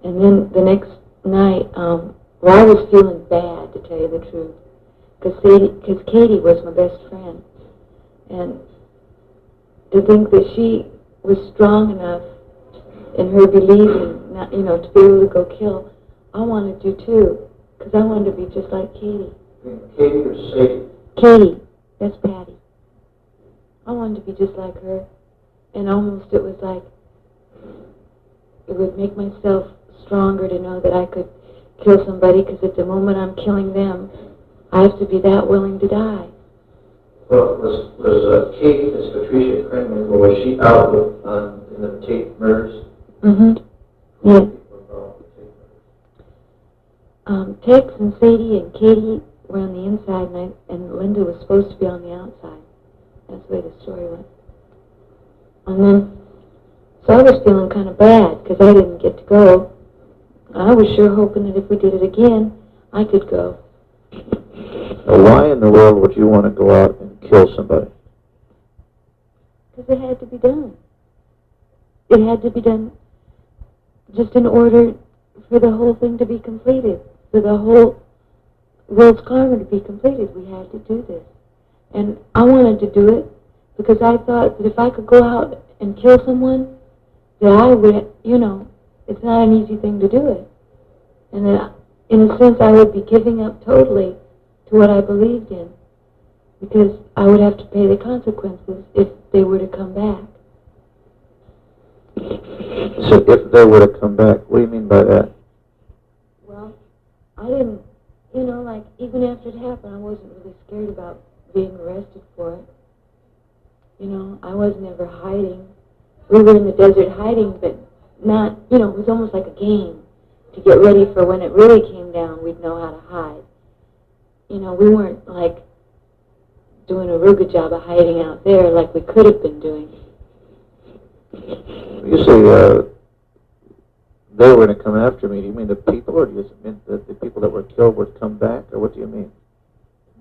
And then the next night, well, I was feeling bad, to tell you the truth, because Katie was my best friend. And to think that she was strong enough in her believing, not, to be able to go kill, I wanted to too, because I wanted to be just like Katie. Katie or Sadie? Katie, that's Patty. I wanted to be just like her, and almost it was like, it would make myself stronger to know that I could kill somebody, because at the moment I'm killing them, I have to be that willing to die. Well, was Katie, Miss Patricia Krenman, was she out in the Tate murders? Mm-hmm. Yeah. Tex and Sadie and Katie were on the inside, and Linda was supposed to be on the outside. That's the way the story went. And then, so I was feeling kind of bad because I didn't get to go. I was sure hoping that if we did it again, I could go. Now, why in the world would you want to go out and kill somebody? Because it had to be done. It had to be done just in order for the whole thing to be completed, for the whole world's karma to be completed. We had to do this. And I wanted to do it because I thought that if I could go out and kill someone, that I would, it's not an easy thing to do it. And that, in a sense, I would be giving up totally to what I believed in, because I would have to pay the consequences if they were to come back. So if they were to come back, what do you mean by that? Well, I didn't, like, even after it happened, I wasn't really scared about being arrested for it. I wasn't ever hiding. We were in the desert hiding, but not, it was almost like a game to get ready for when it really came down, we'd know how to hide. We weren't, like, doing a real good job of hiding out there like we could have been doing. You say they were going to come after me. Do you mean the people, or do you mean that the people that were killed would come back, or what do you mean?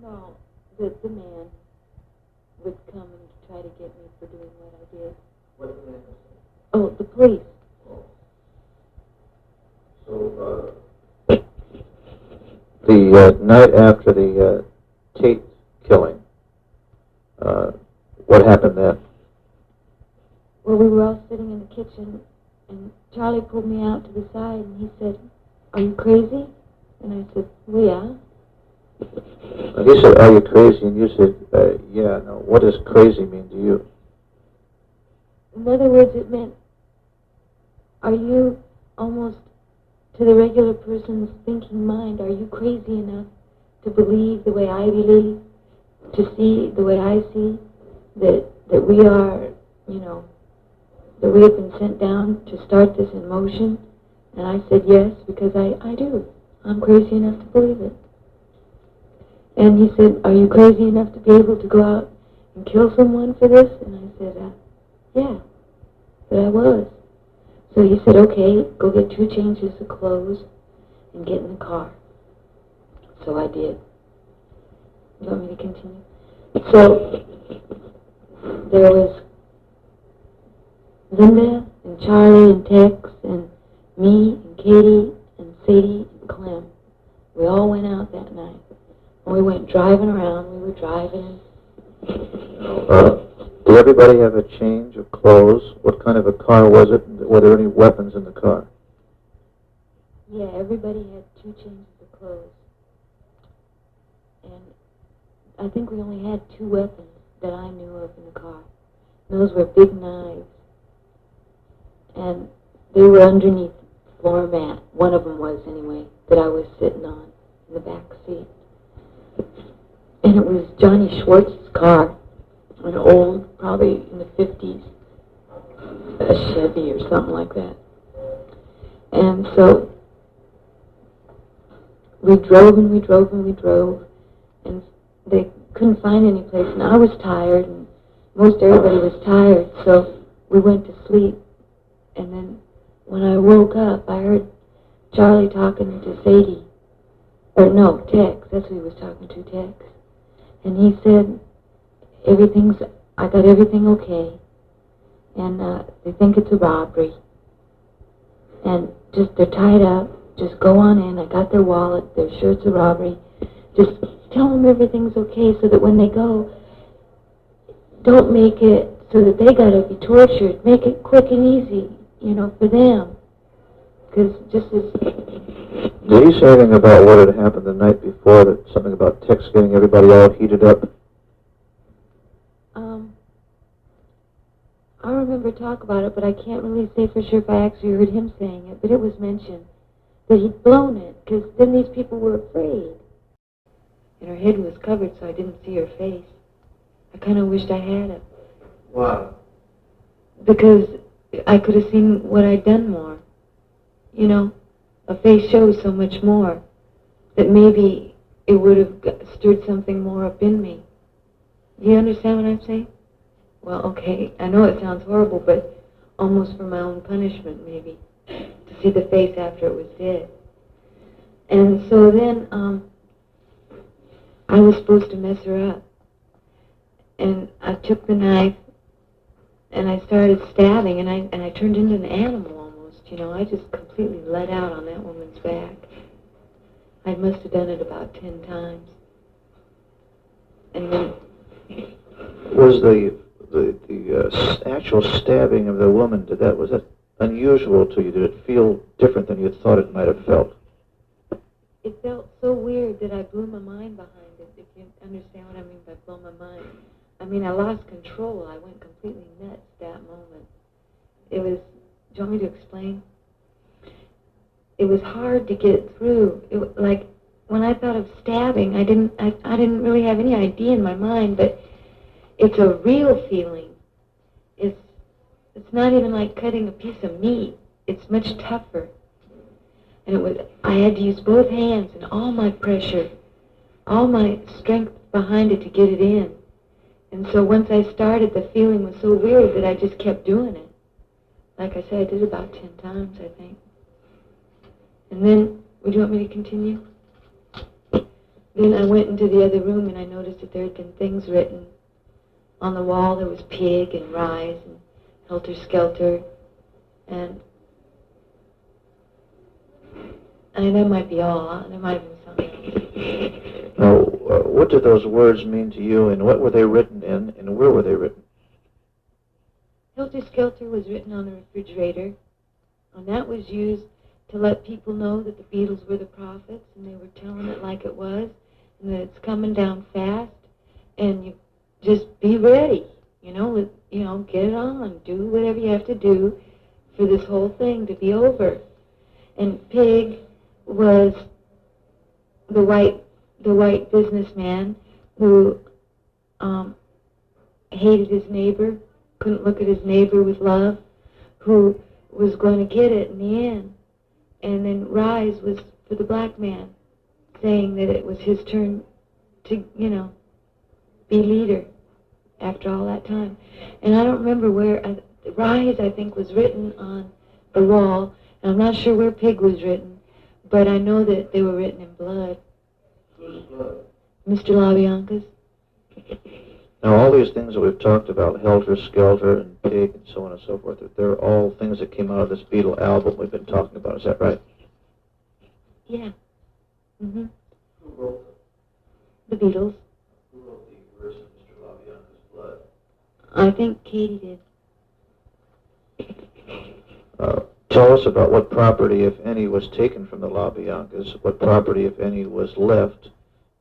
No, the man would come and try to get me for doing what I did. What the man? Oh, the police. Oh. So, The night after the Tate killing, what happened then? Well, we were all sitting in the kitchen, and Charlie pulled me out to the side, and he said, "Are you crazy?" And I said, "Well, yeah." And he said, "Are you crazy?" And you said, "Yeah." Now, what does crazy mean to you? In other words, it meant, are you almost, to the regular person's thinking mind, are you crazy enough to believe the way I believe, to see the way I see, that we are, that we have been sent down to start this in motion? And I said yes, because I do. I'm crazy enough to believe it. And he said, "Are you crazy enough to be able to go out and kill someone for this?" And I said, yeah, that I was. So he said, "Okay, go get 2 changes of clothes and get in the car." So I did. You want me to continue? So there was Linda and Charlie and Tex and me and Katie and Sadie and Clem. We all went out that night. And we went driving around. We were driving. Did everybody have a change of clothes? What kind of a car was it? Were there any weapons in the car? Yeah, everybody had 2 changes of clothes. And I think we only had 2 weapons that I knew of in the car. And those were big knives. And they were underneath the floor mat. One of them was, anyway, that I was sitting on in the back seat. And it was Johnny Schwartz's car, an old, probably in the 50s, a Chevy or something like that. And so we drove and we drove and we drove, and they couldn't find any place. And I was tired, and most everybody was tired, so we went to sleep. And then when I woke up, I heard Charlie talking to Sadie. Or no, Tex. That's who he was talking to, Tex. And he said, I got everything okay. And they think it's a robbery. And just, they're tied up, just go on in, I got their wallet, their shirts of robbery, just tell them everything's okay so that when they go, don't make it so that they gotta be tortured, make it quick and easy, you know, for them. Because just as... Did he say anything about what had happened the night before, that something about Tex getting everybody all heated up? I remember talk about it, but I can't really say for sure if I actually heard him saying it, but it was mentioned that he'd blown it, because then these people were afraid. And her head was covered, so I didn't see her face. I kind of wished I had it. Why? Because I could have seen what I'd done more. You know, a face shows so much more, that maybe it would have stirred something more up in me. Do you understand what I'm saying? Well, okay, I know it sounds horrible, but almost for my own punishment, maybe, to see the face after it was dead. And so then, I was supposed to mess her up. And I took the knife, and I started stabbing, and I turned into an animal almost, you know. I just completely let out on that woman's back. I must have done it about 10 times. And then... Was the actual stabbing of the woman, was that unusual to you? Did it feel different than you thought it might have felt? It felt so weird that I blew my mind behind it, if you understand what I mean by blow my mind. I mean, I lost control. I went completely nuts that moment. It was, do you want me to explain? It was hard to get through. Like, when I thought of stabbing, I didn't really have any idea in my mind, but it's a real feeling. It's not even like cutting a piece of meat. It's much tougher. And I had to use both hands and all my pressure, all my strength behind it to get it in. And so once I started, the feeling was so weird that I just kept doing it. Like I said, I did about 10 times, I think. And then, would you want me to continue? Then I went into the other room and I noticed that there had been things written. On the wall there was pig and rise and helter-skelter, and that might be all. There might have been something else. Now, what did those words mean to you, and what were they written in, and where were they written? Helter-skelter was written on the refrigerator, and that was used to let people know that the Beatles were the prophets, and they were telling it like it was, and that it's coming down fast, and you just be ready, you know, get it on, do whatever you have to do for this whole thing to be over. And Pig was the white businessman who hated his neighbor, couldn't look at his neighbor with love, who was going to get it in the end. And then Rise was for the black man, saying that it was his turn to, you know, be leader after all that time. And I don't remember where, Rise, I think, was written on the wall, and I'm not sure where Pig was written, but I know that they were written in blood. Whose blood? Mr. LaBianca's. Now, all these things that we've talked about, Helter Skelter and Pig and so on and so forth, they're all things that came out of this Beatle album we've been talking about. Is that right? Yeah. Mm-hmm. Who wrote them? The Beatles. Who wrote the verse of Mr. LaBianca's blood? I think Katie did. Tell us about what property, if any, was taken from the LaBiancas, what property, if any, was left,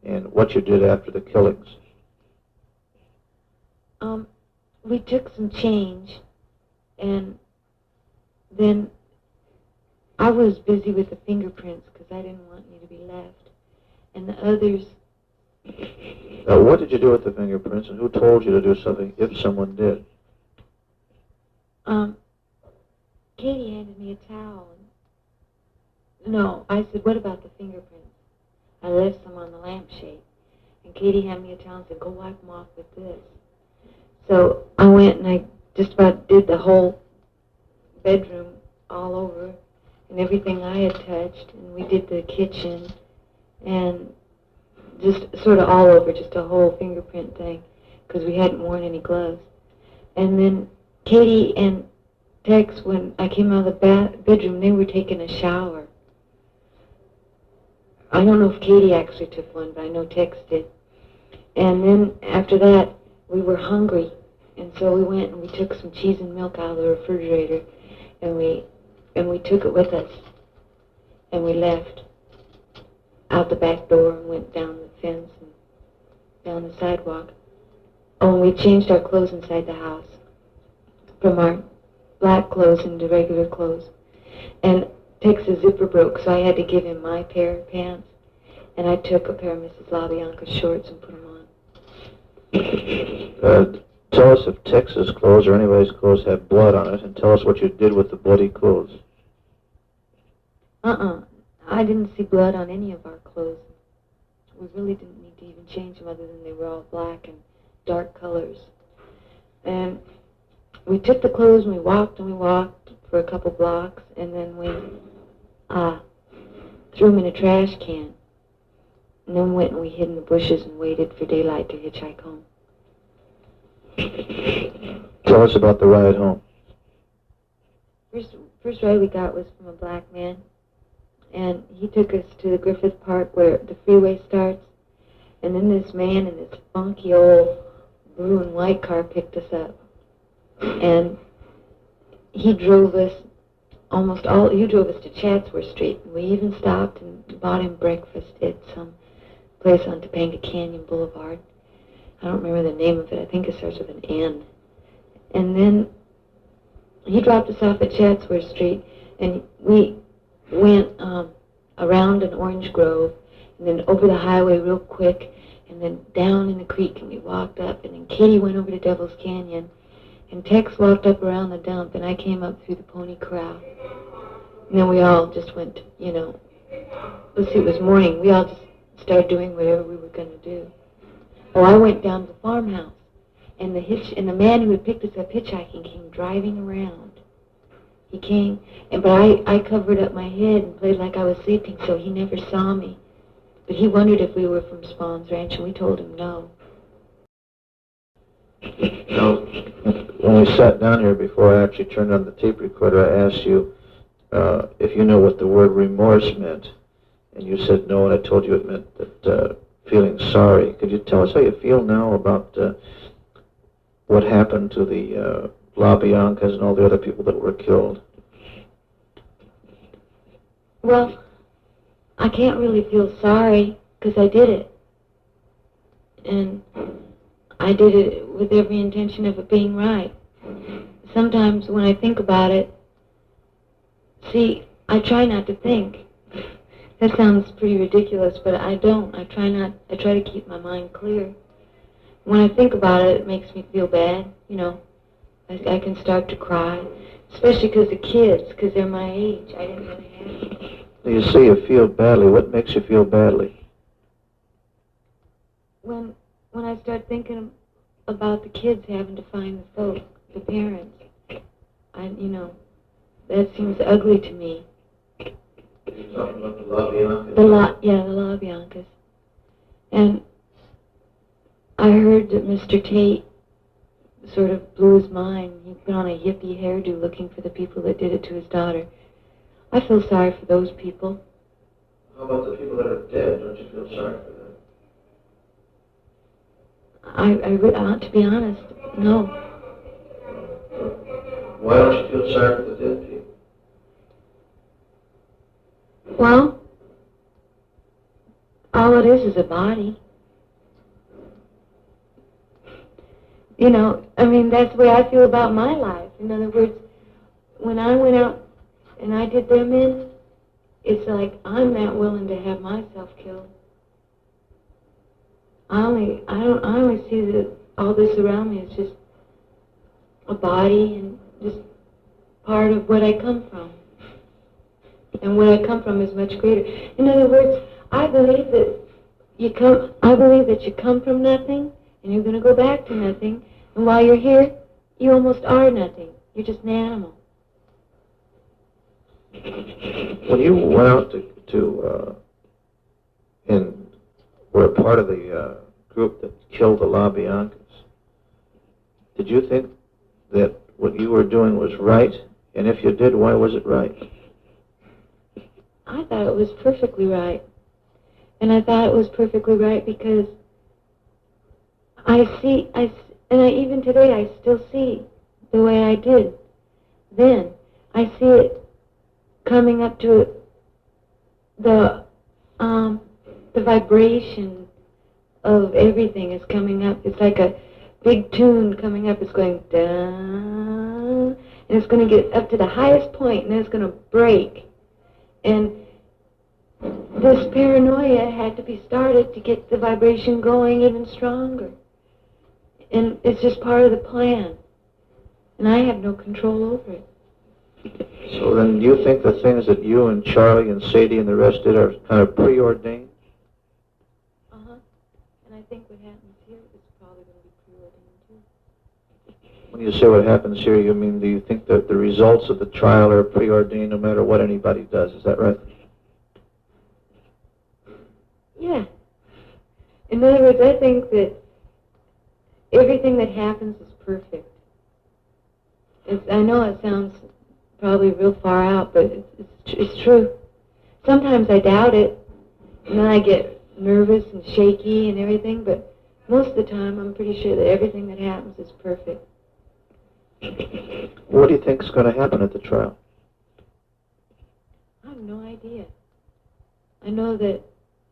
and what you did after the killings. We took some change, and then I was busy with the fingerprints because I didn't want any to be left. And the others... What did you do with the fingerprints, and who told you to do something if someone did? Katie handed me a towel. No, I said, what about the fingerprints? I left some on the lampshade. And Katie handed me a towel and said, go wipe them off with this. So I went and I just about did the whole bedroom all over and everything I had touched. And we did the kitchen and just sort of all over, just a whole fingerprint thing, because we hadn't worn any gloves. And then Katie and Tex, when I came out of the bedroom, they were taking a shower. I don't know if Katie actually took one, but I know Tex did. And then after that, we were hungry, and so we went and we took some cheese and milk out of the refrigerator, and we took it with us, and we left out the back door and went down the fence and down the sidewalk. Oh, and we changed our clothes inside the house from our black clothes into regular clothes. And Tex's zipper broke, so I had to give him my pair of pants, and I took a pair of Mrs. LaBianca's shorts and put them on. Tell us if Tex's clothes or anybody's clothes have blood on it, and tell us what you did with the bloody clothes. I didn't see blood on any of our clothes. We really didn't need to even change them other than they were all black and dark colors. And we took the clothes and we walked for a couple blocks, and then we threw them in a trash can. And then went and we hid in the bushes and waited for daylight to hitchhike home. Tell us about the ride home. First ride we got was from a black man, and he took us to the Griffith Park where the freeway starts, and then this man in this funky old blue and white car picked us up, and he drove us to Chatsworth Street, and we even stopped and bought him breakfast at some place on Topanga Canyon Boulevard. I don't remember the name of it. I think it starts with an N. And then he dropped us off at Chatsworth Street, and we went around an orange grove, and then over the highway real quick, and then down in the creek, and we walked up, and then Kitty went over to Devil's Canyon, and Tex walked up around the dump, and I came up through the Pony Corral. And then we all just went, let's see, it was morning. We all just started doing whatever we were going to do. Oh, I went down to the farmhouse, and the man who had picked us up hitchhiking came driving around. He came, but I covered up my head and played like I was sleeping, so he never saw me. But he wondered if we were from Spawn's Ranch, and we told him no. Now, when we sat down here before I actually turned on the tape recorder, I asked you if you know what the word remorse meant, and you said no, and I told you it meant that feeling sorry. Could you tell us how you feel now about what happened to the LaBiancas and all the other people that were killed? Well, I can't really feel sorry because I did it. And I did it with every intention of it being right. Sometimes when I think about it, see, I try not to think. That sounds pretty ridiculous, but I don't. I try to keep my mind clear. When I think about it, it makes me feel bad, I can start to cry, especially because the kids, because they're my age. I didn't really have them. You say you feel badly. What makes you feel badly? When I start thinking about the kids having to find the parents, that seems ugly to me. You're talking about the LaBiancas? The LaBiancas. And I heard that Mr. Tate sort of blew his mind. He put on a hippie hairdo looking for the people that did it to his daughter. I feel sorry for those people. How about the people that are dead? Don't you feel sorry for them? To be honest, no. Why don't you feel sorry for the dead people? Well, all it is a body. That's the way I feel about my life. In other words, when I went out and I did them in, it's like I'm not willing to have myself killed. I only see that all this around me is just a body and just part of what I come from. And where I come from is much greater. In other words, I believe that you come from nothing and you're going to go back to nothing. And while you're here, you almost are nothing. You're just an animal. When you went out and were a part of the group that killed the LaBiancas, did you think that what you were doing was right, And if you did, why was it right? I thought it was perfectly right. And I thought it was perfectly right because even today I still see the way I did then. I see it coming up to the vibration of everything is coming up. It's like a big tune coming up. It's going down, and it's going to get up to the highest point, and then it's going to break. And this paranoia had to be started to get the vibration going even stronger. And it's just part of the plan. And I have no control over it. So then you think the things that you and Charlie and Sadie and the rest did are kind of preordained? Uh-huh. And I think what happens here is probably going to be preordained too. When you say what happens here, you mean, do you think that the results of the trial are preordained no matter what anybody does? Is that right? Yeah. In other words, I think that everything that happens is perfect. I know it sounds probably real far out, but it's true. Sometimes I doubt it, and then I get nervous and shaky and everything, but most of the time I'm pretty sure that everything that happens is perfect. What do you think is going to happen at the trial? I have no idea. I know that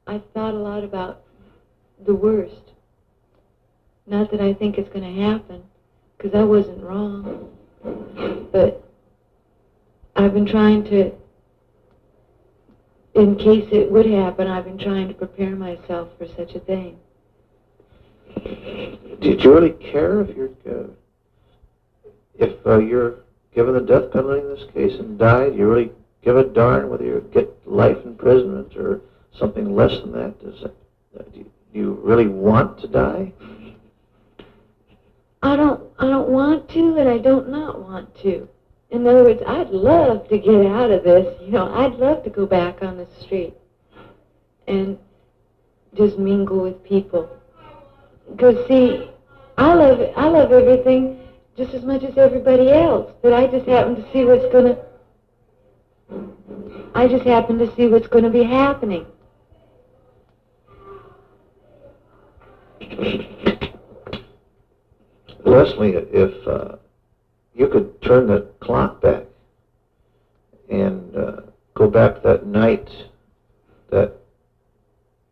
I've thought a lot about the worst. Not that I think it's going to happen, because I wasn't wrong. But I've been trying to, in case it would happen, I've been trying to prepare myself for such a thing. Did you really care if you're given the death penalty in this case and died? You really give a darn whether you get life imprisonment or something less than that? Do you really want to die? I don't want to, and I don't not want to. In other words, I'd love to get out of this. I'd love to go back on the street and just mingle with people. Because see, I love everything just as much as everybody else, but I just happen to see what's going to be happening. Leslie, if you could turn the clock back and go back that night that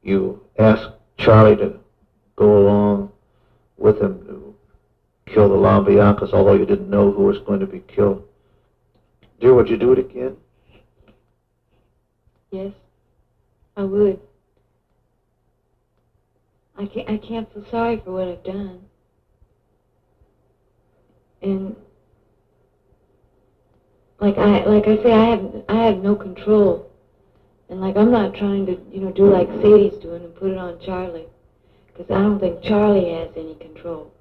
you asked Charlie to go along with him to kill the LaBiancas, although you didn't know who was going to be killed. Dear, would you do it again? Yes, I would. I can't feel sorry for what I've done. And like I say, I have no control. And I'm not trying to, do like Sadie's doing and put it on Charlie. Because I don't think Charlie has any control.